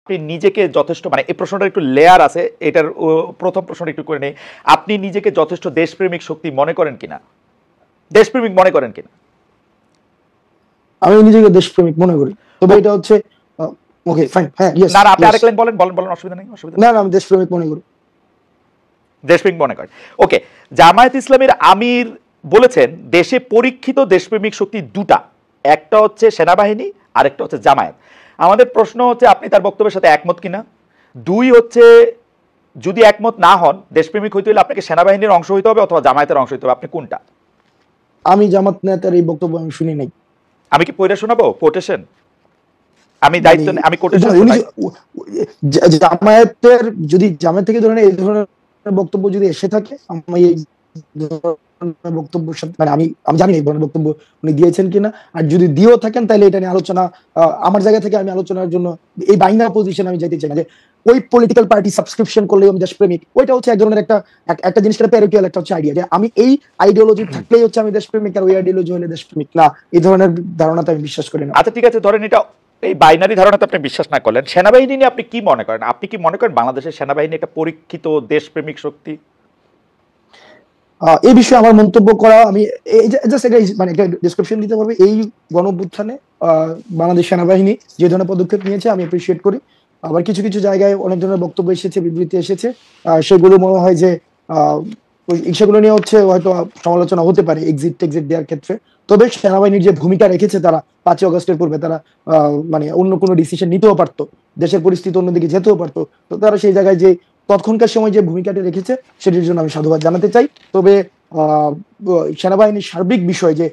আপনি নিজেকে যথেষ্ট, মানে এই প্রশ্নটা একটু লেয়ার আছে, এটার প্রথম প্রশ্নটা একটু করে নেই, আপনি নিজেকে যথেষ্ট দেশপ্রেমিক শক্তি মনে করেন কিনা, দেশপ্রেমিক মনে করেন কিনা? আমি নিজেকে দেশপ্রেমিক মনে করি, তবে এটা হচ্ছে ওকে ফাইন, হ্যাঁ ইয়েস। না আপনি আরেক লাইন বলেন, বলেন বলেন, অসুবিধা নেই, অসুবিধা নেই। না আমি দেশপ্রেমিক মনে করি। দেশপ্রেমিক মনে করেন, ওকে। জামায়াত ইসলামের আমির বলেছেন দেশে পরীক্ষিত দেশপ্রেমিক শক্তি দুটা, একটা হচ্ছে সেনাবাহিনী, আরেকটা হচ্ছে জামায়াত। আমাদের প্রশ্ন হচ্ছে আপনি তার বক্তব্যের সাথে একমত কিনা। দুই হচ্ছে যদি একমত না হন, দেশপ্রেমিক হইতে হলে আপনাকে সেনাবাহিনীর অংশ হইতে হবে অথবা জামায়াতের অংশ হইতে হবে, আপনি কোনটা? আমি জামাত নেতার এই বক্তব্য আমি শুনি নাই। আমি কি পড়ে শোনাবো কোটেশন? আমি দায়িত্ব, আমি কোটেশন জামায়াতের, যদি জামায়াত থেকে ধরেন এই ধরনের বক্তব্য যদি এসে থাকে, আমি এই বক্তব্যের সাথে মানে আমি জানি এই ধরনের বক্তব্য উনি দিয়েছেন কিনা, আর যদি দিয়েও থাকেন তাহলে এটা নিয়ে আলোচনা, আমার জায়গা থেকে আমি আলোচনার জন্য এই বাইনা পজিশন আমি যাইতে চাই না যে ওই পলিটিক্যাল পার্টি সাবস্ক্রিপশন করলে আমি দেশপ্রেমিক, ওইটা হচ্ছে এক ধরনের একটা জিনিস, প্যারিটিয়াল একটা হচ্ছে আইডিয়া যে আমি এই আইডিওলজি থাকলেই হচ্ছে আমি দেশপ্রেমিক, আর ওই আইডিওলজি হলে দেশপ্রেমিক না, এই ধরনের ধারণাতে আমি বিশ্বাস করি না। আচ্ছা ঠিক আছে, ধরেন এটা এই বাইনারি ধারণাতে আপনি বিশ্বাস না করলেন, সেনাবাহিনী নিয়ে আপনি কি মনে করেন? আপনি কি মনে করেন বাংলাদেশের সেনাবাহিনী একটা পরীক্ষিত দেশপ্রেমিক শক্তি? এই বিষয়ে আমার মন্তব্য করা, আমি জাস্ট এটা মানে একটা ডেসক্রিপশন দিতে পারবো। এই গণঅভ্যুত্থানে বাংলাদেশ সেনাবাহিনী যে ধরনের পদক্ষেপ নিয়েছে আমি অ্যাপ্রিসিয়েট করি। আবার কিছু কিছু জায়গায় অনেক ধরনের বক্তব্য এসেছে, বিবৃতি এসেছে, সেগুলো মনে হয় যে সেগুলো নিয়ে হচ্ছে হয়তো সমালোচনা হতে পারে এক্সিট দেওয়ার ক্ষেত্রে। তবে সেনাবাহিনীর যে ভূমিকা রেখেছে তারা 5ই আগস্টের পূর্বে, তারা মানে অন্য কোনো ডিসিশন নিতেও পারতো, দেশের পরিস্থিতি অন্যদিকে যেতেও পারতো, তো তারা সেই জায়গায় যে তৎক্ষণকার সময় যে ভূমিকাটি রেখেছে সেটির জন্য আমি সাধুবাদ জানাতে চাই। তবে সেনাবাহিনীর সার্বিক বিষয় যে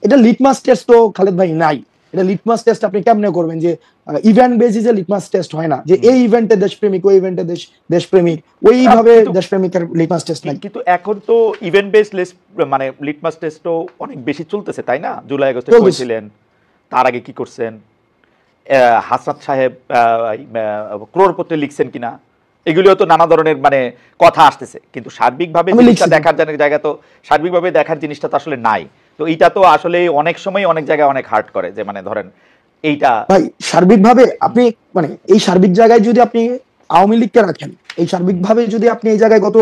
এটা লিটমাস টেস্ট তো খালেদ ভাই নাই, এটা লিটমাস টেস্ট আপনি কেমনে করবেন যে ইভেন্ট বেসিসে লিটমাস টেস্ট হয় না যে এই ইভেন্টে দেশপ্রেমিক, ওই ইভেন্টে দেশপ্রেমিক, ওইভাবে দেশপ্রেমিকের লিটমাস টেস্ট নাই। কিন্তু এখন তো ইভেন্ট বেস মানে লিটমাস টেস্টও অনেক বেশি চলতেছে, তাই না? জুলাই আগস্টে করেছিলেন, তার আগে কি করছেন, হাসনাত সাহেব ক্রোড়পত্রে লিখছেন কিনা, এগুলিও তো নানা ধরনের মানে কথা আসতেছে, কিন্তু সার্বিকভাবে জিনিসটা দেখার জায়গা তো, সার্বিকভাবে দেখার জিনিসটা তো আসলে নাই। তো এইটা তো আসলে অনেক সময় অনেক জায়গায় অনেক হার্ট করে, যে মানে ধরেন এইটা ভাই সার্বিকভাবে আপনি মানে এই সার্বিক জায়গায় যদি আপনি আওয়ামী লীগকে রাখেন, এই সার্বিকভাবে যদি আপনি এই জায়গায় গত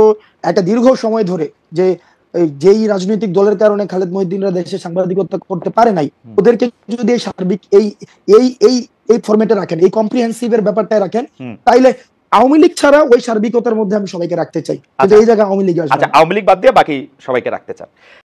একটা দীর্ঘ সময় ধরে যে যেই রাজনৈতিক দলের কারণে খালেদ মহিউদ্দিনরা দেশে সাংবাদিকতা করতে পারে নাই, ওদেরকে যদি এই সার্বিক এই এই এই এই ফরম্যাটে রাখেন, এই কম্প্রিহেন্সিভের ব্যাপারটায় রাখেন, তাইলে আওয়ামী লীগ ছাড়া ওই সার্বিকতার মধ্যে আমি সবাইকে রাখতে চাই, কিন্তু এই জায়গায় আওয়ামী লীগ, আচ্ছা আওয়ামী লীগ বাদ দিয়ে বাকি সবাইকে রাখতে চান।